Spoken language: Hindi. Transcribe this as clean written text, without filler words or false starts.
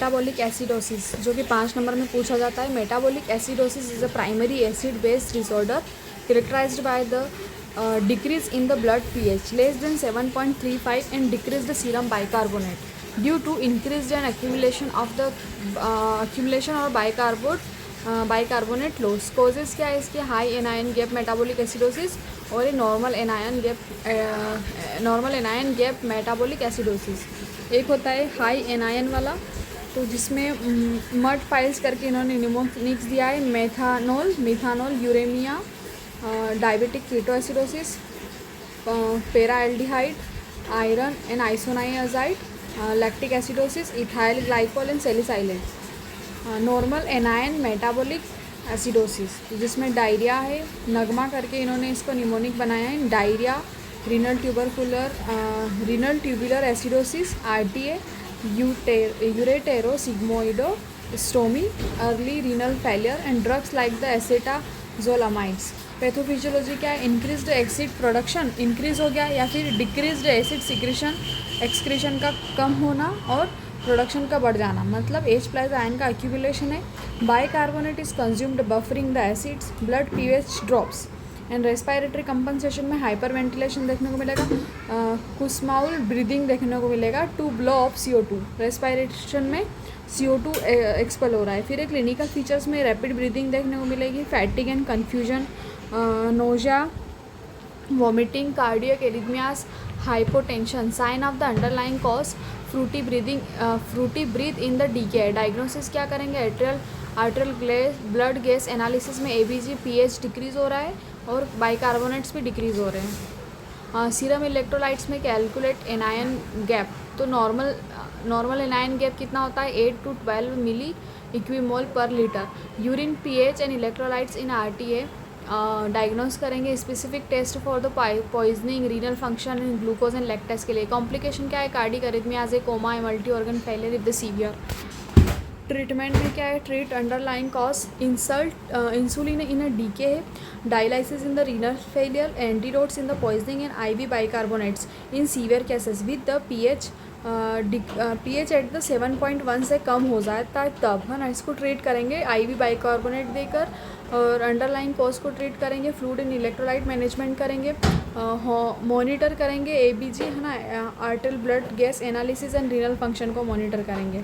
मेटाबॉलिक एसिडोसिस, जो कि 5 नंबर में पूछा जाता है। Metabolic acidosis is a primary acid based disorder characterized by the decrease in the blood pH less than 7.35 and decreased serum bicarbonate due to increased and accumulation और bicarbonate loss। causes क्या है इसके? High anion gap metabolic acidosis और ये normal anion gap metabolic acidosis. एक होता है हाई एनायन वाला, तो जिसमें मड फाइल्स करके इन्होंने निमोनिक्स दिया है, methanol, uraemia, diabetic ketoacidosis, paraldehyde, iron and isoniazid, lactic acidosis, ethyl glycol and salicylate. Normal anion metabolic acidosis, जिसमें डायरिया है, नगमा करके इन्होंने इसको निमोनिक बनाया है, diarrhoea, renal tubular acidosis, RTA, ureterosigmoidostomy, early renal failure and drugs like the acetazolamides. Pathophysiology क्या है? इंक्रीज्ड एसिड प्रोडक्शन इंक्रीज हो गया या फिर डिक्रीज्ड एसिड एक्सक्रीशन का कम होना और प्रोडक्शन का बढ़ जाना, मतलब H प्लस आयन का एक्यूमुलेशन है। Bicarbonate is consumed buffering the acids, blood pH drops and respiratory compensation में हाइपर वेंटिलेशन देखने को मिलेगा, कुस्माउल ब्रीदिंग देखने को मिलेगा, to blow of CO2, respiration में CO2 एक्सपेल हो रहा है। फिर एक क्लिनिकल फीचर्स में रैपिड ब्रीदिंग देखने को मिलेगी, fatigue and confusion, nausea, vomiting, cardiac arrhythmias, hypotension. Sign of the underlying cause fruity breath in the DK. Diagnosis क्या करेंगे? आर्टरियल ब्लड गैस एनालिसिस में ABG pH डिक्रीज़ हो रहा है और बाइकार्बोनेट्स भी डिक्रीज़ हो रहे हैं। सीरम इलेक्ट्रोलाइट्स में कैलकुलेट एनायन गैप, तो नॉर्मल एनायन गैप कितना होता है? 8 to 12 milliequivalent per litre. Urine pH and electrolytes in RTA diagnose करेंगे। Specific test for the poisoning, renal function and glucose and lactase के लिए। कॉम्प्लिकेशन क्या है? Cardiac arrhythmias, coma, multi organ failure if the severe. Treatment में क्या है? Treat underlying cause, insulin in a DK है, dialysis in the renal failure, antidotes in the poisoning and IV bicarbonates in severe cases with the pH at the 7.1 से कम हो जाता है तब, है ना, इसको ट्रीट करेंगे IV बाइकार्बोनेट देकर। और अंडरलाइन कॉज को ट्रीट करेंगे, फ्लूइड एंड इलेक्ट्रोलाइट मैनेजमेंट करेंगे, मॉनिटर करेंगे ABG, है ना, arterial blood gas analysis and renal function को मॉनिटर करेंगे।